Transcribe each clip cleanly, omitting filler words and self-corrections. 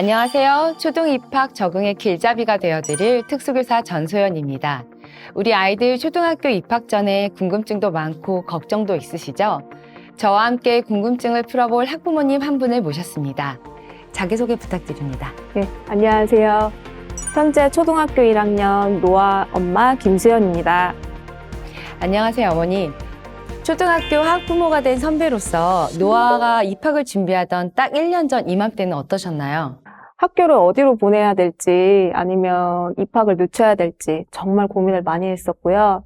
안녕하세요. 초등 입학 적응의 길잡이가 되어드릴 특수교사 전소연입니다. 우리 아이들 초등학교 입학 전에 궁금증도 많고 걱정도 있으시죠? 저와 함께 궁금증을 풀어볼 학부모님 한 분을 모셨습니다. 자기소개 부탁드립니다. 네, 안녕하세요. 현재 초등학교 1학년 노아 엄마 김수연입니다. 안녕하세요, 어머니. 초등학교 학부모가 된 선배로서 노아가 입학을 준비하던 딱 1년 전 이맘때는 어떠셨나요? 학교를 어디로 보내야 될지 아니면 입학을 늦춰야 될지 정말 고민을 많이 했었고요.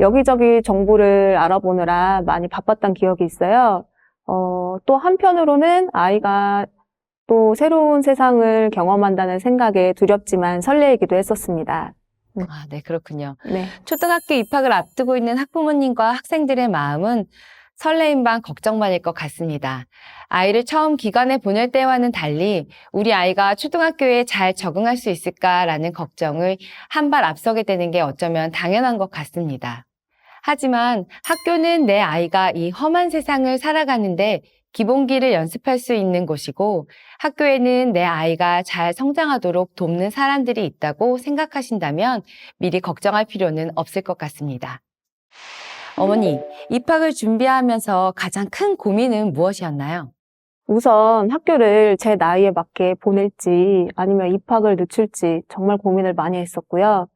여기저기 정보를 알아보느라 많이 바빴던 기억이 있어요. 또 한편으로는 아이가 또 새로운 세상을 경험한다는 생각에 두렵지만 설레이기도 했었습니다. 네, 그렇군요. 네. 초등학교 입학을 앞두고 있는 학부모님과 학생들의 마음은 설레임 반 걱정 반일 것 같습니다. 아이를 처음 기관에 보낼 때와는 달리 우리 아이가 초등학교에 잘 적응할 수 있을까라는 걱정을 한 발 앞서게 되는 게 어쩌면 당연한 것 같습니다. 하지만 학교는 내 아이가 이 험한 세상을 살아가는데 기본기를 연습할 수 있는 곳이고 학교에는 내 아이가 잘 성장하도록 돕는 사람들이 있다고 생각하신다면 미리 걱정할 필요는 없을 것 같습니다. 어머니, 입학을 준비하면서 가장 큰 고민은 무엇이었나요? 우선 학교를 제 나이에 맞게 보낼지 아니면 입학을 늦출지 정말 고민을 많이 했었고요.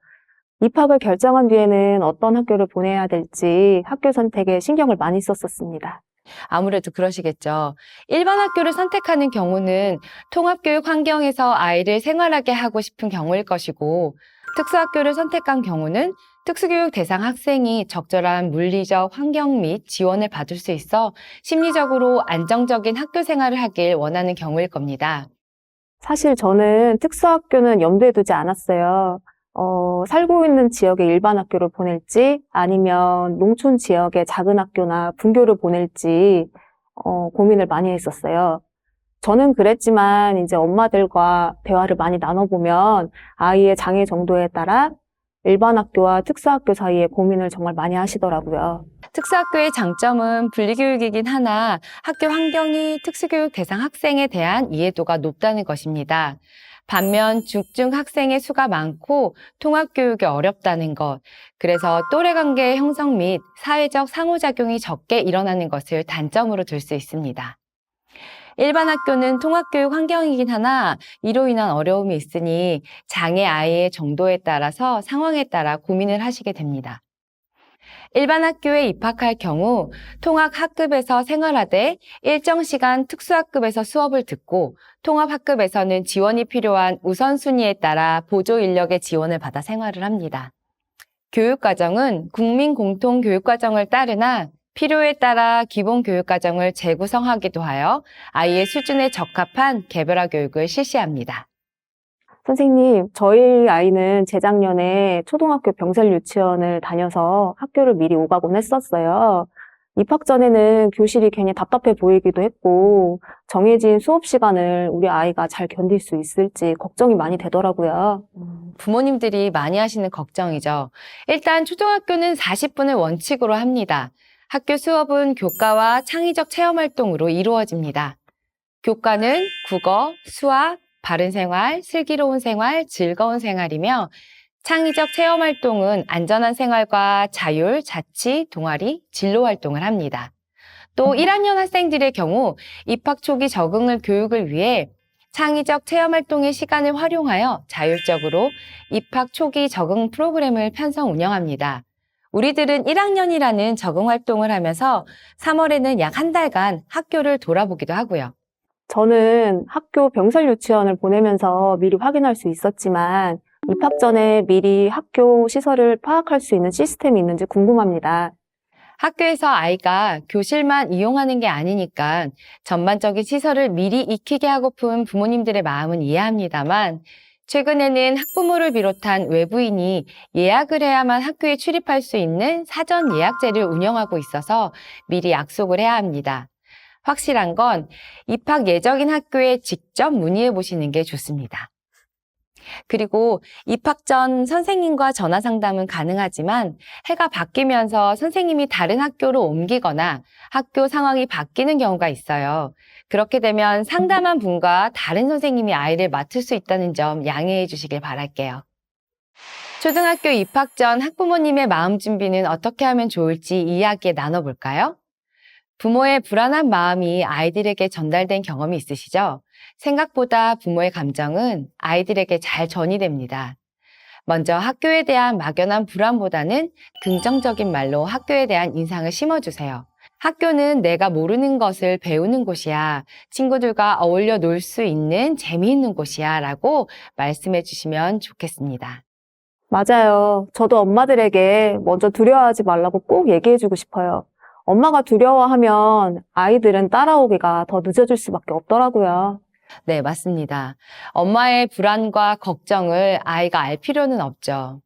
입학을 결정한 뒤에는 어떤 학교를 보내야 될지 학교 선택에 신경을 많이 썼었습니다. 아무래도 그러시겠죠. 일반 학교를 선택하는 경우는 통합교육 환경에서 아이를 생활하게 하고 싶은 경우일 것이고, 특수학교를 선택한 경우는 특수교육 대상 학생이 적절한 물리적 환경 및 지원을 받을 수 있어 심리적으로 안정적인 학교 생활을 하길 원하는 경우일 겁니다. 사실 저는 특수학교는 염두에 두지 않았어요. 살고 있는 지역의 일반 학교를 보낼지 아니면 농촌 지역의 작은 학교나 분교를 보낼지 고민을 많이 했었어요. 저는 그랬지만 이제 엄마들과 대화를 많이 나눠보면 아이의 장애 정도에 따라 일반 학교와 특수학교 사이에 고민을 정말 많이 하시더라고요. 특수학교의 장점은 분리교육이긴 하나 학교 환경이 특수교육 대상 학생에 대한 이해도가 높다는 것입니다. 반면 중증 학생의 수가 많고 통합교육이 어렵다는 것, 그래서 또래관계 형성 및 사회적 상호작용이 적게 일어나는 것을 단점으로 들 수 있습니다. 일반 학교는 통합교육 환경이긴 하나 이로 인한 어려움이 있으니 장애 아이의 정도에 따라서 상황에 따라 고민을 하시게 됩니다. 일반 학교에 입학할 경우 통합학급에서 생활하되 일정 시간 특수학급에서 수업을 듣고 통합학급에서는 지원이 필요한 우선순위에 따라 보조 인력의 지원을 받아 생활을 합니다. 교육과정은 국민공통교육과정을 따르나 필요에 따라 기본교육과정을 재구성하기도 하여 아이의 수준에 적합한 개별화 교육을 실시합니다. 선생님, 저희 아이는 재작년에 초등학교 병설 유치원을 다녀서 학교를 미리 오가곤 했었어요. 입학 전에는 교실이 괜히 답답해 보이기도 했고, 정해진 수업 시간을 우리 아이가 잘 견딜 수 있을지 걱정이 많이 되더라고요. 부모님들이 많이 하시는 걱정이죠. 일단 초등학교는 40분을 원칙으로 합니다. 학교 수업은 교과와 창의적 체험활동으로 이루어집니다. 교과는 국어, 수학, 바른생활, 슬기로운 생활, 즐거운 생활이며 창의적 체험활동은 안전한 생활과 자율, 자치, 동아리, 진로활동을 합니다. 또 1학년 학생들의 경우 입학 초기 적응을 교육을 위해 창의적 체험활동의 시간을 활용하여 자율적으로 입학 초기 적응 프로그램을 편성 운영합니다. 우리들은 1학년이라는 적응 활동을 하면서 3월에는 약 한 달간 학교를 돌아보기도 하고요. 저는 학교 병설 유치원을 보내면서 미리 확인할 수 있었지만 입학 전에 미리 학교 시설을 파악할 수 있는 시스템이 있는지 궁금합니다. 학교에서 아이가 교실만 이용하는 게 아니니까 전반적인 시설을 미리 익히게 하고픈 부모님들의 마음은 이해합니다만 최근에는 학부모를 비롯한 외부인이 예약을 해야만 학교에 출입할 수 있는 사전 예약제를 운영하고 있어서 미리 약속을 해야 합니다. 확실한 건 입학 예정인 학교에 직접 문의해 보시는 게 좋습니다. 그리고 입학 전 선생님과 전화 상담은 가능하지만 해가 바뀌면서 선생님이 다른 학교로 옮기거나 학교 상황이 바뀌는 경우가 있어요. 그렇게 되면 상담한 분과 다른 선생님이 아이를 맡을 수 있다는 점 양해해 주시길 바랄게요. 초등학교 입학 전 학부모님의 마음 준비는 어떻게 하면 좋을지 이야기에 나눠볼까요? 부모의 불안한 마음이 아이들에게 전달된 경험이 있으시죠? 생각보다 부모의 감정은 아이들에게 잘 전이됩니다. 먼저 학교에 대한 막연한 불안보다는 긍정적인 말로 학교에 대한 인상을 심어주세요. 학교는 내가 모르는 것을 배우는 곳이야. 친구들과 어울려 놀 수 있는 재미있는 곳이야. 라고 말씀해 주시면 좋겠습니다. 맞아요. 저도 엄마들에게 먼저 두려워하지 말라고 꼭 얘기해주고 싶어요. 엄마가 두려워하면 아이들은 따라오기가 더 늦어질 수밖에 없더라고요. 네, 맞습니다. 엄마의 불안과 걱정을 아이가 알 필요는 없죠.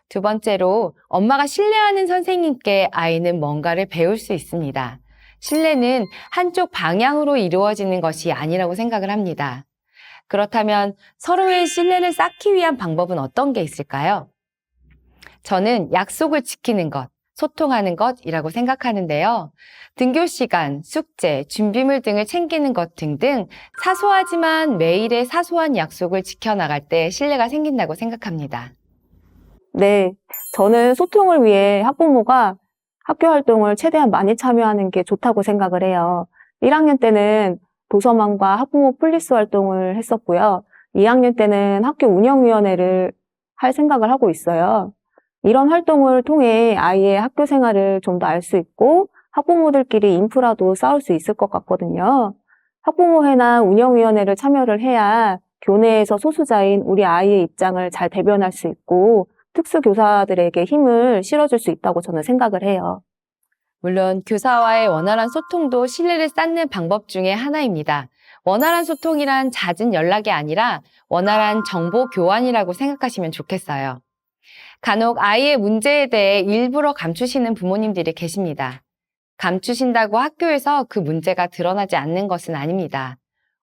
두 번째로, 엄마가 신뢰하는 선생님께 아이는 뭔가를 배울 수 있습니다. 신뢰는 한쪽 방향으로 이루어지는 것이 아니라고 생각을 합니다. 그렇다면 서로의 신뢰를 쌓기 위한 방법은 어떤 게 있을까요? 저는 약속을 지키는 것, 소통하는 것이라고 생각하는데요. 등교 시간, 숙제, 준비물 등을 챙기는 것 등등 사소하지만 매일의 사소한 약속을 지켜나갈 때 신뢰가 생긴다고 생각합니다. 네, 저는 소통을 위해 학부모가 학교 활동을 최대한 많이 참여하는 게 좋다고 생각을 해요. 1학년 때는 도서관과 학부모 폴리스 활동을 했었고요. 2학년 때는 학교 운영위원회를 할 생각을 하고 있어요. 이런 활동을 통해 아이의 학교 생활을 좀 더 알 수 있고 학부모들끼리 인프라도 쌓을 수 있을 것 같거든요. 학부모회나 운영위원회를 참여를 해야 교내에서 소수자인 우리 아이의 입장을 잘 대변할 수 있고 특수교사들에게 힘을 실어줄 수 있다고 저는 생각을 해요. 물론 교사와의 원활한 소통도 신뢰를 쌓는 방법 중에 하나입니다. 원활한 소통이란 잦은 연락이 아니라 원활한 정보 교환이라고 생각하시면 좋겠어요. 간혹 아이의 문제에 대해 일부러 감추시는 부모님들이 계십니다. 감추신다고 학교에서 그 문제가 드러나지 않는 것은 아닙니다.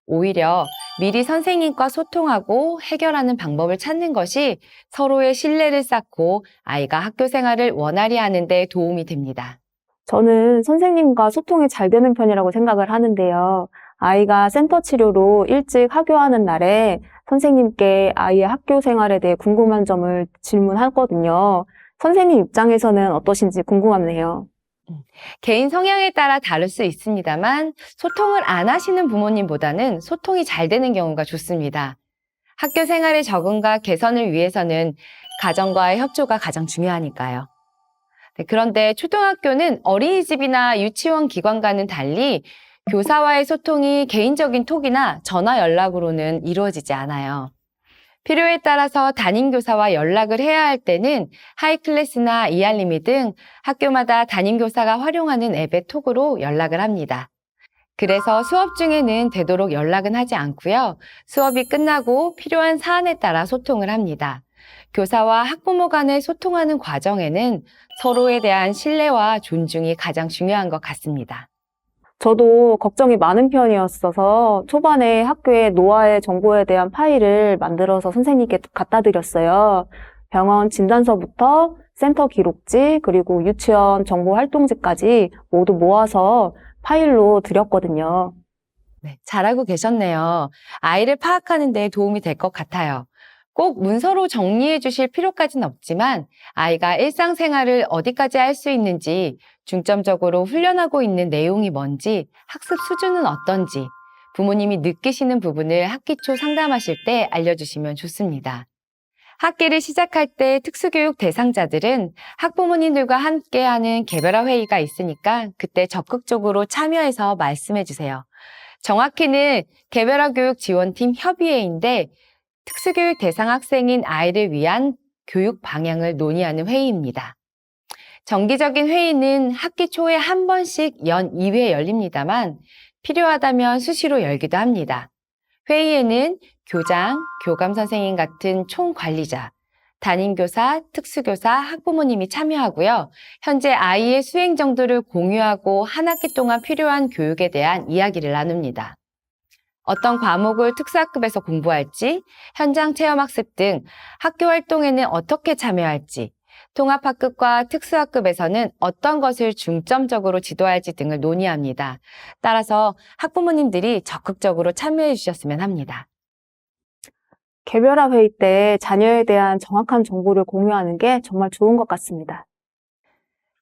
오히려 미리 선생님과 소통하고 해결하는 방법을 찾는 것이 서로의 신뢰를 쌓고 아이가 학교 생활을 원활히 하는 데 도움이 됩니다. 저는 선생님과 소통이 잘 되는 편이라고 생각을 하는데요. 아이가 센터 치료로 일찍 하교하는 날에 선생님께 아이의 학교 생활에 대해 궁금한 점을 질문하거든요. 선생님 입장에서는 어떠신지 궁금하네요. 개인 성향에 따라 다를 수 있습니다만 소통을 안 하시는 부모님보다는 소통이 잘 되는 경우가 좋습니다. 학교 생활의 적응과 개선을 위해서는 가정과의 협조가 가장 중요하니까요. 네, 그런데 초등학교는 어린이집이나 유치원 기관과는 달리 교사와의 소통이 개인적인 톡이나 전화 연락으로는 이루어지지 않아요. 필요에 따라서 담임교사와 연락을 해야 할 때는 하이클래스나 이알림이 등 학교마다 담임교사가 활용하는 앱의 톡으로 연락을 합니다. 그래서 수업 중에는 되도록 연락은 하지 않고요. 수업이 끝나고 필요한 사안에 따라 소통을 합니다. 교사와 학부모 간에 소통하는 과정에는 서로에 대한 신뢰와 존중이 가장 중요한 것 같습니다. 저도 걱정이 많은 편이었어서 초반에 학교에 노화의 정보에 대한 파일을 만들어서 선생님께 갖다 드렸어요. 병원 진단서부터 센터 기록지, 그리고 유치원 정보 활동지까지 모두 모아서 파일로 드렸거든요. 네, 잘하고 계셨네요. 아이를 파악하는 데 도움이 될 것 같아요. 꼭 문서로 정리해 주실 필요까지는 없지만 아이가 일상생활을 어디까지 할 수 있는지, 중점적으로 훈련하고 있는 내용이 뭔지, 학습 수준은 어떤지, 부모님이 느끼시는 부분을 학기 초 상담하실 때 알려주시면 좋습니다. 학기를 시작할 때 특수교육 대상자들은 학부모님들과 함께하는 개별화 회의가 있으니까 그때 적극적으로 참여해서 말씀해 주세요. 정확히는 개별화 교육 지원팀 협의회인데 특수교육 대상 학생인 아이를 위한 교육 방향을 논의하는 회의입니다. 정기적인 회의는 학기 초에 한 번씩 연 2회 열립니다만 필요하다면 수시로 열기도 합니다. 회의에는 교장, 교감 선생님 같은 총관리자, 담임교사, 특수교사, 학부모님이 참여하고요. 현재 아이의 수행 정도를 공유하고 한 학기 동안 필요한 교육에 대한 이야기를 나눕니다. 어떤 과목을 특수학급에서 공부할지, 현장 체험학습 등 학교 활동에는 어떻게 참여할지, 통합학급과 특수학급에서는 어떤 것을 중점적으로 지도할지 등을 논의합니다. 따라서 학부모님들이 적극적으로 참여해 주셨으면 합니다. 개별화 회의 때 자녀에 대한 정확한 정보를 공유하는 게 정말 좋은 것 같습니다.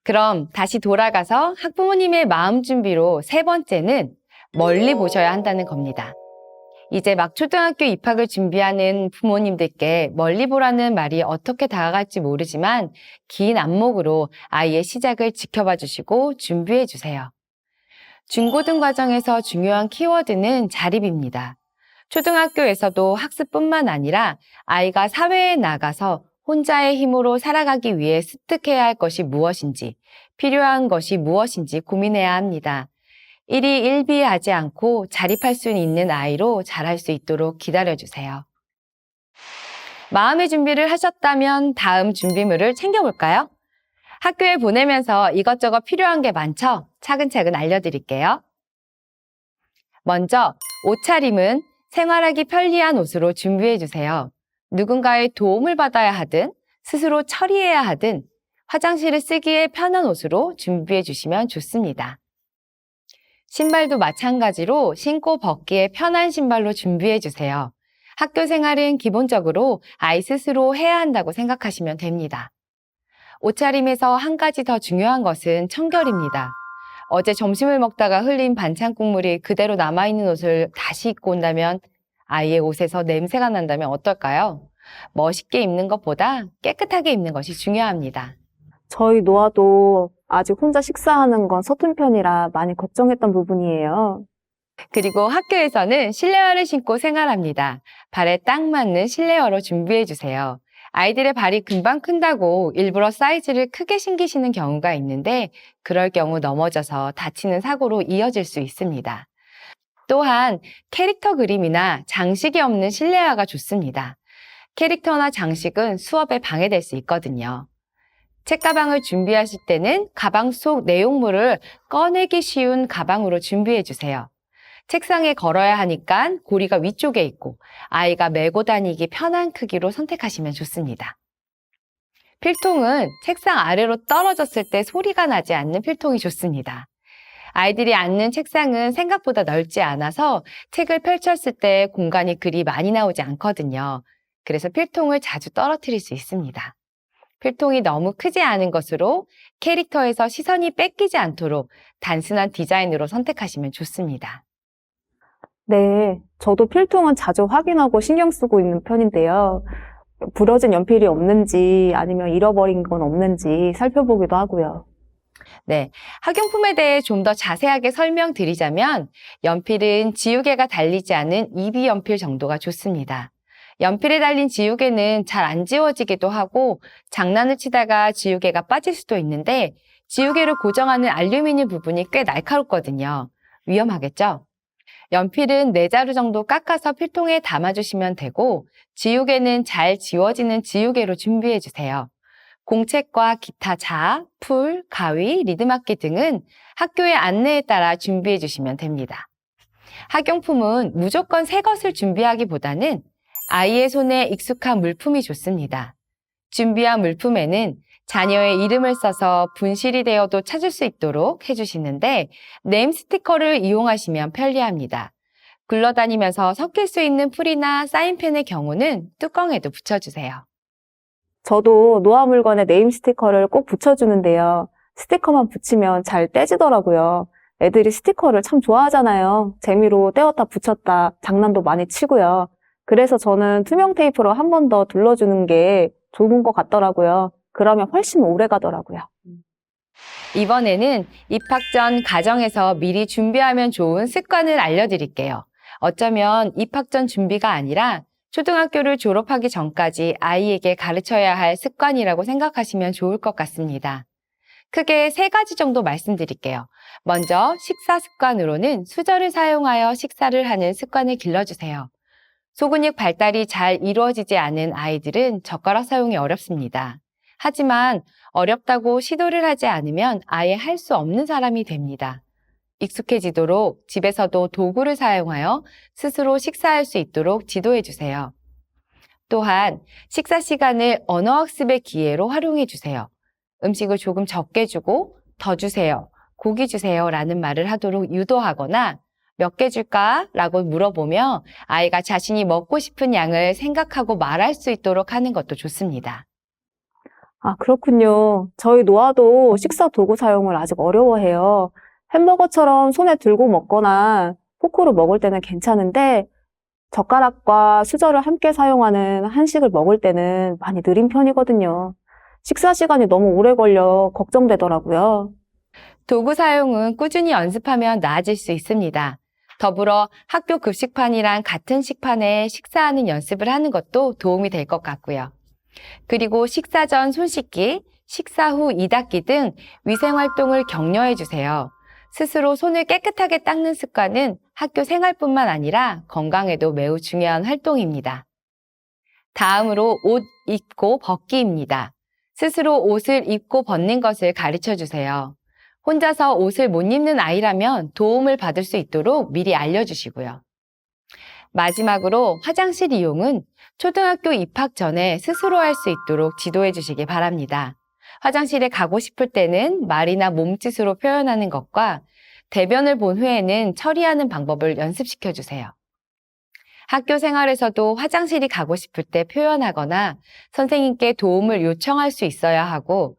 그럼 다시 돌아가서 학부모님의 마음 준비로 세 번째는 멀리 보셔야 한다는 겁니다. 이제 막 초등학교 입학을 준비하는 부모님들께 멀리 보라는 말이 어떻게 다가갈지 모르지만 긴 안목으로 아이의 시작을 지켜봐 주시고 준비해 주세요. 중고등 과정에서 중요한 키워드는 자립입니다. 초등학교에서도 학습뿐만 아니라 아이가 사회에 나가서 혼자의 힘으로 살아가기 위해 습득해야 할 것이 무엇인지, 필요한 것이 무엇인지 고민해야 합니다. 일희일비하지 않고 자립할 수 있는 아이로 자랄 수 있도록 기다려주세요. 마음의 준비를 하셨다면 다음 준비물을 챙겨볼까요? 학교에 보내면서 이것저것 필요한 게 많죠? 차근차근 알려드릴게요. 먼저 옷차림은 생활하기 편리한 옷으로 준비해주세요. 누군가의 도움을 받아야 하든 스스로 처리해야 하든 화장실을 쓰기에 편한 옷으로 준비해 주시면 좋습니다. 신발도 마찬가지로 신고 벗기에 편한 신발로 준비해 주세요. 학교 생활은 기본적으로 아이 스스로 해야 한다고 생각하시면 됩니다. 옷차림에서 한 가지 더 중요한 것은 청결입니다. 어제 점심을 먹다가 흘린 반찬 국물이 그대로 남아있는 옷을 다시 입고 온다면 아이의 옷에서 냄새가 난다면 어떨까요? 멋있게 입는 것보다 깨끗하게 입는 것이 중요합니다. 저희 노아도 아직 혼자 식사하는 건 서툰 편이라 많이 걱정했던 부분이에요. 그리고 학교에서는 실내화를 신고 생활합니다. 발에 딱 맞는 실내화로 준비해 주세요. 아이들의 발이 금방 큰다고 일부러 사이즈를 크게 신기시는 경우가 있는데 그럴 경우 넘어져서 다치는 사고로 이어질 수 있습니다. 또한 캐릭터 그림이나 장식이 없는 실내화가 좋습니다. 캐릭터나 장식은 수업에 방해될 수 있거든요. 책가방을 준비하실 때는 가방 속 내용물을 꺼내기 쉬운 가방으로 준비해 주세요. 책상에 걸어야 하니까 고리가 위쪽에 있고 아이가 메고 다니기 편한 크기로 선택하시면 좋습니다. 필통은 책상 아래로 떨어졌을 때 소리가 나지 않는 필통이 좋습니다. 아이들이 앉는 책상은 생각보다 넓지 않아서 책을 펼쳤을 때 공간이 그리 많이 나오지 않거든요. 그래서 필통을 자주 떨어뜨릴 수 있습니다. 필통이 너무 크지 않은 것으로 캐릭터에서 시선이 뺏기지 않도록 단순한 디자인으로 선택하시면 좋습니다. 네, 저도 필통은 자주 확인하고 신경 쓰고 있는 편인데요. 부러진 연필이 없는지 아니면 잃어버린 건 없는지 살펴보기도 하고요. 네, 학용품에 대해 좀 더 자세하게 설명드리자면 연필은 지우개가 달리지 않은 이비 연필 정도가 좋습니다. 연필에 달린 지우개는 잘 안 지워지기도 하고 장난을 치다가 지우개가 빠질 수도 있는데 지우개를 고정하는 알루미늄 부분이 꽤 날카롭거든요. 위험하겠죠? 연필은 4자루 정도 깎아서 필통에 담아주시면 되고 지우개는 잘 지워지는 지우개로 준비해주세요. 공책과 기타 자, 풀, 가위, 리드마키 등은 학교의 안내에 따라 준비해 주시면 됩니다. 학용품은 무조건 새 것을 준비하기보다는 아이의 손에 익숙한 물품이 좋습니다. 준비한 물품에는 자녀의 이름을 써서 분실이 되어도 찾을 수 있도록 해주시는데 네임 스티커를 이용하시면 편리합니다. 굴러다니면서 섞일 수 있는 풀이나 사인펜의 경우는 뚜껑에도 붙여주세요. 저도 노아 물건에 네임 스티커를 꼭 붙여주는데요. 스티커만 붙이면 잘 떼지더라고요. 애들이 스티커를 참 좋아하잖아요. 재미로 떼었다 붙였다 장난도 많이 치고요. 그래서 저는 투명 테이프로 한 번 더 둘러주는 게 좋은 것 같더라고요. 그러면 훨씬 오래 가더라고요. 이번에는 입학 전 가정에서 미리 준비하면 좋은 습관을 알려드릴게요. 어쩌면 입학 전 준비가 아니라 초등학교를 졸업하기 전까지 아이에게 가르쳐야 할 습관이라고 생각하시면 좋을 것 같습니다. 크게 3가지 정도 말씀드릴게요. 먼저 식사 습관으로는 수저를 사용하여 식사를 하는 습관을 길러주세요. 소근육 발달이 잘 이루어지지 않은 아이들은 젓가락 사용이 어렵습니다. 하지만 어렵다고 시도를 하지 않으면 아예 할 수 없는 사람이 됩니다. 익숙해지도록 집에서도 도구를 사용하여 스스로 식사할 수 있도록 지도해 주세요. 또한 식사 시간을 언어학습의 기회로 활용해 주세요. 음식을 조금 적게 주고 더 주세요, 고기 주세요 라는 말을 하도록 유도하거나 몇 개 줄까? 라고 물어보며 아이가 자신이 먹고 싶은 양을 생각하고 말할 수 있도록 하는 것도 좋습니다. 아, 그렇군요. 저희 노아도 식사 도구 사용을 아직 어려워해요. 햄버거처럼 손에 들고 먹거나 포크로 먹을 때는 괜찮은데 젓가락과 수저를 함께 사용하는 한식을 먹을 때는 많이 느린 편이거든요. 식사 시간이 너무 오래 걸려 걱정되더라고요. 도구 사용은 꾸준히 연습하면 나아질 수 있습니다. 더불어 학교 급식판이랑 같은 식판에 식사하는 연습을 하는 것도 도움이 될 것 같고요. 그리고 식사 전 손 씻기, 식사 후 이 닦기 등 위생활동을 격려해 주세요. 스스로 손을 깨끗하게 닦는 습관은 학교 생활뿐만 아니라 건강에도 매우 중요한 활동입니다. 다음으로 옷 입고 벗기입니다. 스스로 옷을 입고 벗는 것을 가르쳐 주세요. 혼자서 옷을 못 입는 아이라면 도움을 받을 수 있도록 미리 알려주시고요. 마지막으로 화장실 이용은 초등학교 입학 전에 스스로 할 수 있도록 지도해 주시기 바랍니다. 화장실에 가고 싶을 때는 말이나 몸짓으로 표현하는 것과 대변을 본 후에는 처리하는 방법을 연습시켜 주세요. 학교 생활에서도 화장실이 가고 싶을 때 표현하거나 선생님께 도움을 요청할 수 있어야 하고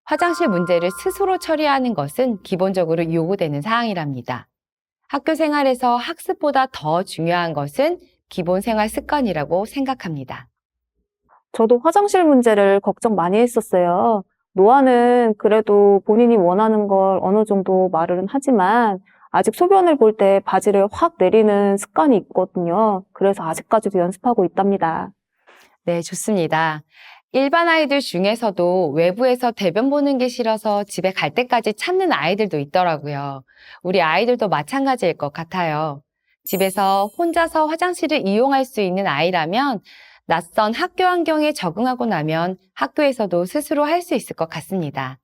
화장실 문제를 스스로 처리하는 것은 기본적으로 요구되는 사항이랍니다. 학교 생활에서 학습보다 더 중요한 것은 기본 생활 습관이라고 생각합니다. 저도 화장실 문제를 걱정 많이 했었어요. 노아는 그래도 본인이 원하는 걸 어느 정도 말은 하지만 아직 소변을 볼 때 바지를 확 내리는 습관이 있거든요. 그래서 아직까지도 연습하고 있답니다. 네, 좋습니다. 일반 아이들 중에서도 외부에서 대변 보는 게 싫어서 집에 갈 때까지 참는 아이들도 있더라고요. 우리 아이들도 마찬가지일 것 같아요. 집에서 혼자서 화장실을 이용할 수 있는 아이라면 낯선 학교 환경에 적응하고 나면 학교에서도 스스로 할 수 있을 것 같습니다.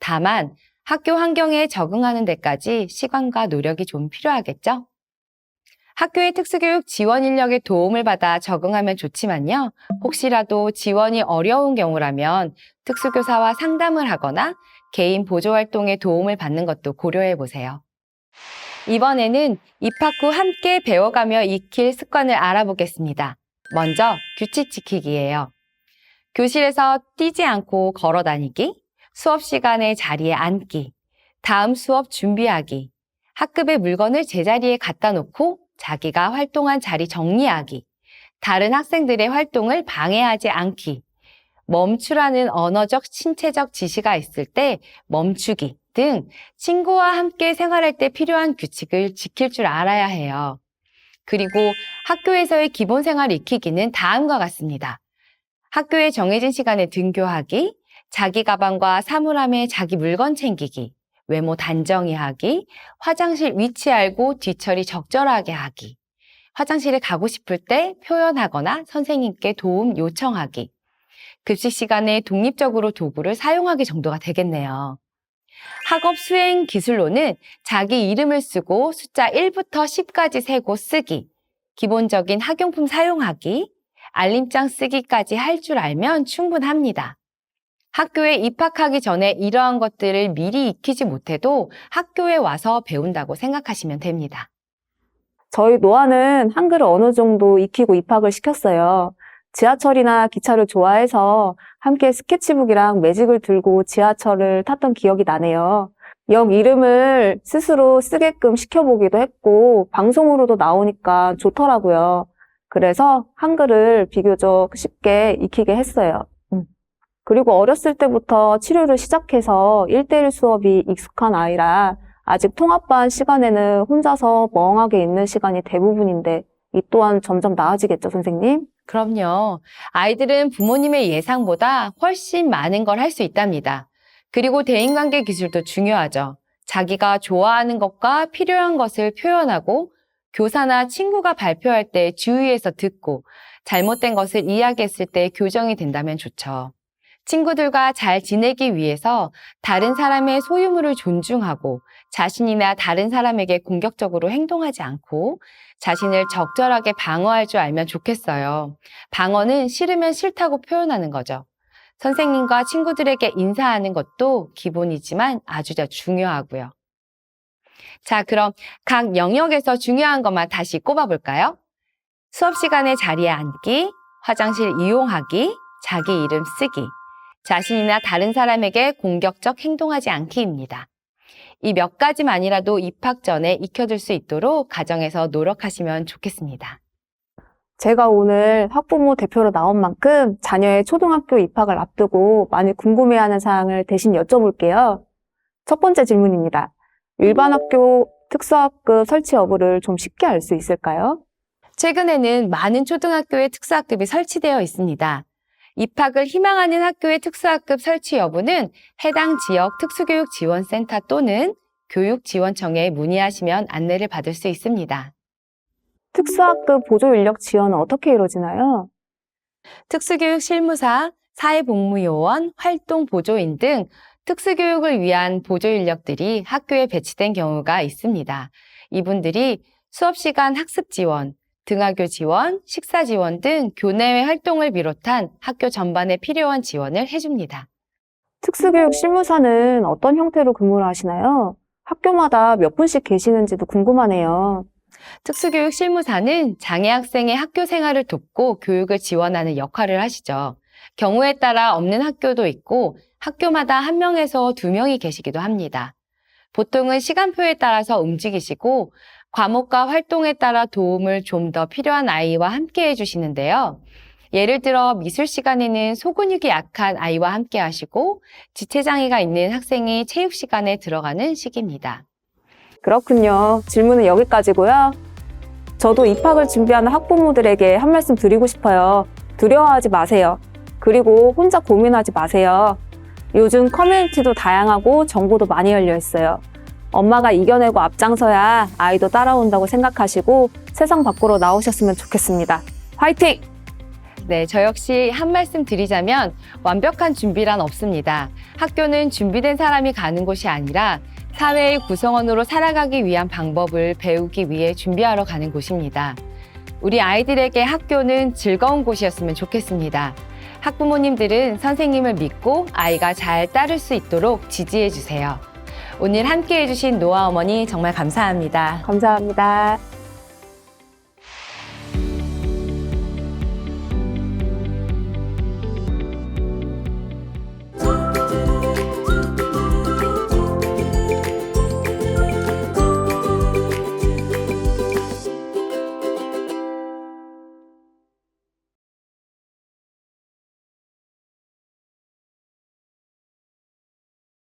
다만 학교 환경에 적응하는 데까지 시간과 노력이 좀 필요하겠죠? 학교의 특수교육 지원 인력의 도움을 받아 적응하면 좋지만요. 혹시라도 지원이 어려운 경우라면 특수교사와 상담을 하거나 개인 보조활동에 도움을 받는 것도 고려해 보세요. 이번에는 입학 후 함께 배워가며 익힐 습관을 알아보겠습니다. 먼저 규칙 지키기예요. 교실에서 뛰지 않고 걸어 다니기, 수업 시간에 자리에 앉기, 다음 수업 준비하기, 학급의 물건을 제자리에 갖다 놓고 자기가 활동한 자리 정리하기, 다른 학생들의 활동을 방해하지 않기, 멈추라는 언어적, 신체적 지시가 있을 때 멈추기 등 친구와 함께 생활할 때 필요한 규칙을 지킬 줄 알아야 해요. 그리고 학교에서의 기본 생활 익히기는 다음과 같습니다. 학교에 정해진 시간에 등교하기, 자기 가방과 사물함에 자기 물건 챙기기, 외모 단정히 하기, 화장실 위치 알고 뒤처리 적절하게 하기, 화장실에 가고 싶을 때 표현하거나 선생님께 도움 요청하기, 급식 시간에 독립적으로 도구를 사용하기 정도가 되겠네요. 학업 수행 기술로는 자기 이름을 쓰고 숫자 1부터 10까지 세고 쓰기, 기본적인 학용품 사용하기, 알림장 쓰기까지 할 줄 알면 충분합니다. 학교에 입학하기 전에 이러한 것들을 미리 익히지 못해도 학교에 와서 배운다고 생각하시면 됩니다. 저희 노아는 한글을 어느 정도 익히고 입학을 시켰어요. 지하철이나 기차를 좋아해서 함께 스케치북이랑 매직을 들고 지하철을 탔던 기억이 나네요. 역 이름을 스스로 쓰게끔 시켜보기도 했고 방송으로도 나오니까 좋더라고요. 그래서 한글을 비교적 쉽게 익히게 했어요. 그리고 어렸을 때부터 치료를 시작해서 1대1 수업이 익숙한 아이라 아직 통합반 시간에는 혼자서 멍하게 있는 시간이 대부분인데 이 또한 점점 나아지겠죠, 선생님? 그럼요. 아이들은 부모님의 예상보다 훨씬 많은 걸 할 수 있답니다. 그리고 대인관계 기술도 중요하죠. 자기가 좋아하는 것과 필요한 것을 표현하고 교사나 친구가 발표할 때 주의해서 듣고 잘못된 것을 이야기했을 때 교정이 된다면 좋죠. 친구들과 잘 지내기 위해서 다른 사람의 소유물을 존중하고 자신이나 다른 사람에게 공격적으로 행동하지 않고 자신을 적절하게 방어할 줄 알면 좋겠어요. 방어는 싫으면 싫다고 표현하는 거죠. 선생님과 친구들에게 인사하는 것도 기본이지만 아주 중요하고요. 자, 그럼 각 영역에서 중요한 것만 다시 꼽아볼까요? 수업 시간에 자리에 앉기, 화장실 이용하기, 자기 이름 쓰기, 자신이나 다른 사람에게 공격적 행동하지 않기입니다. 이 몇 가지만이라도 입학 전에 익혀둘 수 있도록 가정에서 노력하시면 좋겠습니다. 제가 오늘 학부모 대표로 나온 만큼 자녀의 초등학교 입학을 앞두고 많이 궁금해하는 사항을 대신 여쭤볼게요. 첫 번째 질문입니다. 일반 학교 특수학급 설치 여부를 좀 쉽게 알 수 있을까요? 최근에는 많은 초등학교에 특수학급이 설치되어 있습니다. 입학을 희망하는 학교의 특수학급 설치 여부는 해당 지역 특수교육지원센터 또는 교육지원청에 문의하시면 안내를 받을 수 있습니다. 특수학급 보조 인력 지원은 어떻게 이루어지나요? 특수교육 실무사, 사회복무요원, 활동보조인 등 특수교육을 위한 보조 인력들이 학교에 배치된 경우가 있습니다. 이분들이 수업시간 학습 지원, 등하교 지원, 식사 지원 등 교내외 활동을 비롯한 학교 전반에 필요한 지원을 해줍니다. 특수교육 실무사는 어떤 형태로 근무를 하시나요? 학교마다 몇 분씩 계시는지도 궁금하네요. 특수교육 실무사는 장애 학생의 학교 생활을 돕고 교육을 지원하는 역할을 하시죠. 경우에 따라 없는 학교도 있고 학교마다 1명에서 2명이 계시기도 합니다. 보통은 시간표에 따라서 움직이시고 과목과 활동에 따라 도움을 좀 더 필요한 아이와 함께 해주시는데요. 예를 들어 미술 시간에는 소근육이 약한 아이와 함께 하시고 지체장애가 있는 학생이 체육 시간에 들어가는 시기입니다. 그렇군요. 질문은 여기까지고요. 저도 입학을 준비하는 학부모들에게 한 말씀 드리고 싶어요. 두려워하지 마세요. 그리고 혼자 고민하지 마세요. 요즘 커뮤니티도 다양하고 정보도 많이 열려 있어요. 엄마가 이겨내고 앞장서야 아이도 따라온다고 생각하시고 세상 밖으로 나오셨으면 좋겠습니다. 화이팅! 네, 저 역시 한 말씀 드리자면 완벽한 준비란 없습니다. 학교는 준비된 사람이 가는 곳이 아니라 사회의 구성원으로 살아가기 위한 방법을 배우기 위해 준비하러 가는 곳입니다. 우리 아이들에게 학교는 즐거운 곳이었으면 좋겠습니다. 학부모님들은 선생님을 믿고 아이가 잘 따를 수 있도록 지지해 주세요. 오늘 함께 해주신 노아 어머니 정말 감사합니다. 감사합니다.